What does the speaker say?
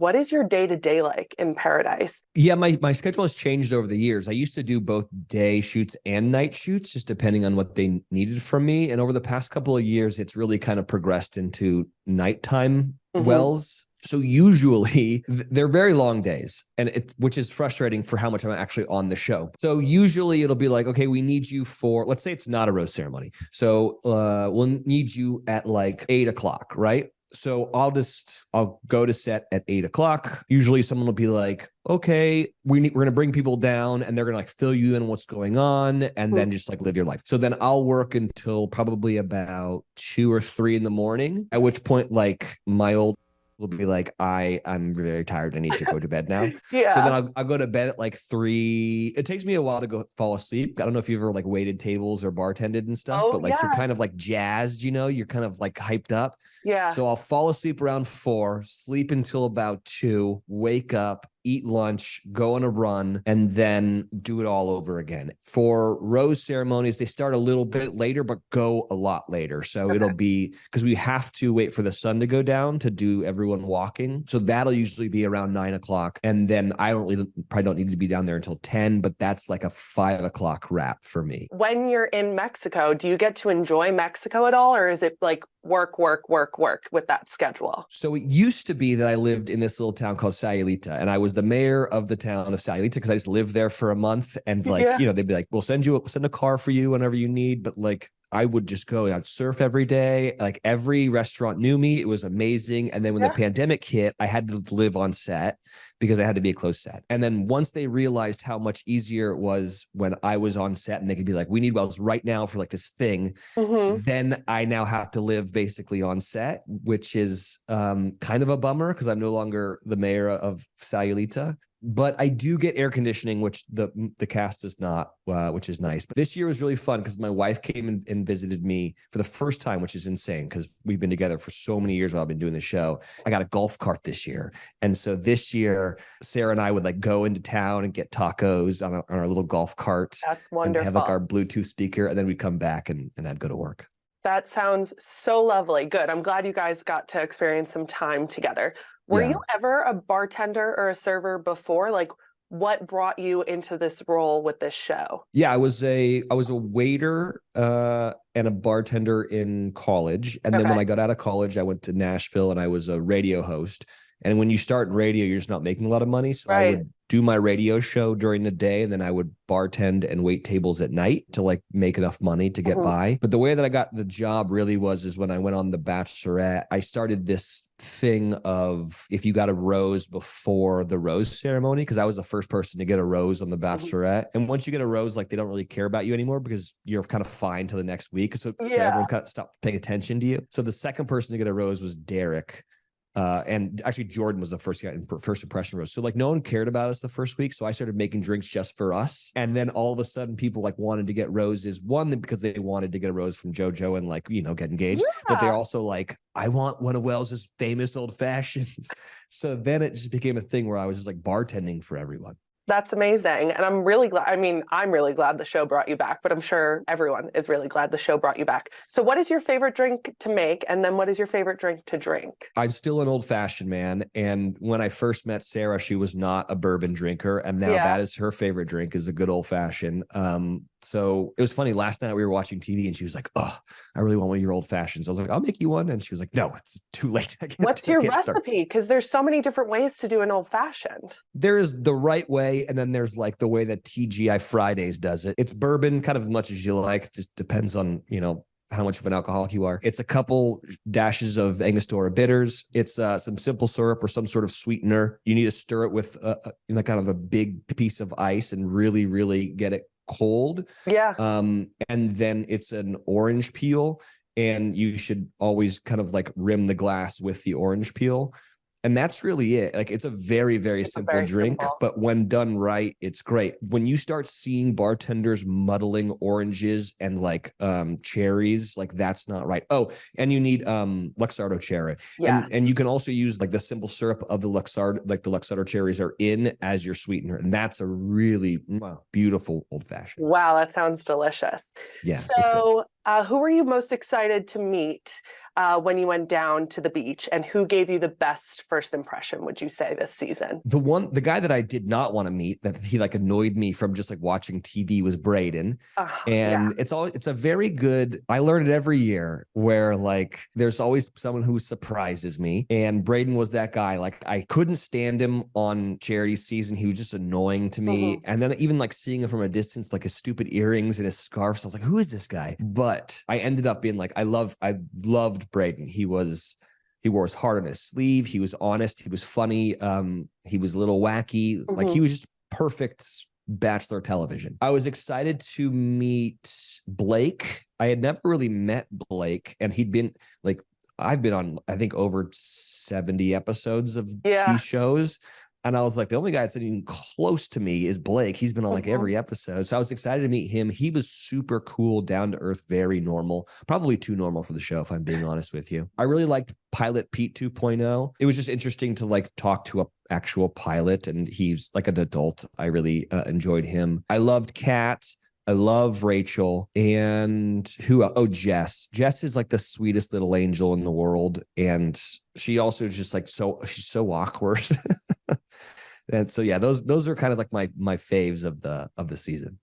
what is your day-to-day like in Paradise? Yeah, my schedule has changed over the years. I used to do both day shoots and night shoots, just depending on what they needed from me. And over the past couple of years, it's really kind of progressed into nighttime wells. So usually they're very long days, and which is frustrating for how much I'm actually on the show. So usually it'll be like, okay, we need you for, let's say it's not a rose ceremony. So we'll need you at like 8 o'clock, right? So I'll go to set at 8 o'clock. Usually someone will be like, okay, we're going to bring people down, and they're going to like fill you in what's going on, and then just like live your life. So then I'll work until probably about 2 or 3 in the morning, at which point like my old will be like, I'm very tired. I need to go to bed now. So then I'll go to bed at like 3. It takes me a while to go fall asleep. I don't know if you've ever like waited tables or bartended and stuff, but like you're kind of like jazzed, you're kind of like hyped up. Yeah. So I'll fall asleep around 4, sleep until about 2, wake up, eat lunch, go on a run, and then do it all over again. For rose ceremonies, they start a little bit later, but go a lot later. So it'll be, because we have to wait for the sun to go down to do everyone walking. So that'll usually be around 9 o'clock. And then probably don't need to be down there until 10, but that's like a 5 o'clock wrap for me. When you're in Mexico, do you get to enjoy Mexico at all? Or is it like work with that schedule? So it used to be that I lived in this little town called Sayulita, and I was the mayor of the town of Sayulita because I just lived there for a month, and like, they'd be like, we'll send a car for you whenever you need. But like, I would just go and I'd surf every day. Like every restaurant knew me. It was amazing. And then when the pandemic hit, I had to live on set because I had to be a closed set. And then once they realized how much easier it was when I was on set, and they could be like, we need wells right now for like this thing. Then I now have to live basically on set, which is kind of a bummer because I'm no longer the mayor of Sayulita. But I do get air conditioning, which the cast does not, which is nice. But this year was really fun because my wife came and visited me for the first time, which is insane because we've been together for so many years while I've been doing the show. I got a golf cart this year. And so this year, Sarah and I would like go into town and get tacos on our little golf cart. That's wonderful. And have like our Bluetooth speaker. And then we'd come back and I'd go to work. That sounds so lovely. Good. I'm glad you guys got to experience some time together. Were you ever a bartender or a server before? Like, what brought you into this role with this show? Yeah, I was a waiter and a bartender in college. And then when I got out of college, I went to Nashville and I was a radio host. And when you start in radio, you're just not making a lot of money. So I would do my radio show during the day, and then I would bartend and wait tables at night to like make enough money to get by. But the way that I got the job really is when I went on The Bachelorette, I started this thing of if you got a rose before the rose ceremony, because I was the first person to get a rose on The Bachelorette. And once you get a rose, like they don't really care about you anymore because you're kind of fine till the next week. So everyone's kind of stopped paying attention to you. So the second person to get a rose was Derek. And actually Jordan was the first guy in first impression rose. So like no one cared about us the first week. So I started making drinks just for us. And then all of a sudden people like wanted to get roses. One, because they wanted to get a rose from JoJo and like, get engaged. But they're also like, I want one of Wells's famous old fashions. So then it just became a thing where I was just like bartending for everyone. That's amazing. And I'm really glad. I mean, I'm really glad the show brought you back, but I'm sure everyone is really glad the show brought you back. So what is your favorite drink to make? And then what is your favorite drink to drink? I'm still an old fashioned man. And when I first met Sarah, she was not a bourbon drinker. And now that is her favorite drink, is a good old fashioned. So it was funny. Last night we were watching TV and she was like, oh, I really want one of your old fashions. I was like, I'll make you one. And she was like, no, it's too late. What's your recipe? Because there's so many different ways to do an old fashioned. There is the right way. And then there's like the way that TGI Fridays does it. It's bourbon, kind of as much as you like. It just depends on, how much of an alcoholic you are. It's a couple dashes of Angostura bitters. It's some simple syrup or some sort of sweetener. You need to stir it with kind of a big piece of ice and really, really get it cold. And then it's an orange peel, and you should always kind of like rim the glass with the orange peel. And that's really it. Like it's a very, very simple drink, but when done right, it's great. When you start seeing bartenders muddling oranges and like cherries, like that's not right. Oh, and you need Luxardo cherry. And you can also use like the simple syrup of the Luxardo, like the Luxardo cherries are in as your sweetener. And that's a really beautiful old fashioned. Wow, that sounds delicious. Yeah. So Who were you most excited to meet when you went down to the beach, and who gave you the best first impression, would you say, this season? The guy that I did not want to meet, that he like annoyed me from just like watching TV, was Braden. Yeah. And it's a very good, I learn it every year where like there's always someone who surprises me. And Braden was that guy. Like I couldn't stand him on charity season. He was just annoying to me. And then even like seeing him from a distance, like his stupid earrings and his scarves, I was like, who is this guy? But I ended up being like, I loved Braden. He wore his heart on his sleeve. He was honest. He was funny. He was a little wacky. Like he was just perfect Bachelor television. I was excited to meet Blake. I had never really met Blake, and he'd been like, I've been on, I think, over 70 episodes of these shows. And I was like, the only guy that's even close to me is Blake. He's been on like every episode. So I was excited to meet him. He was super cool, down to earth, very normal, probably too normal for the show, if I'm being honest with you. I really liked Pilot Pete 2.0. It was just interesting to like talk to an actual pilot, and he's like an adult. I really enjoyed him. I loved Kat. I love Rachel. And Jess. Jess is like the sweetest little angel in the world. And she also is just like, she's so awkward. And so, yeah, those are kind of like my faves of the season.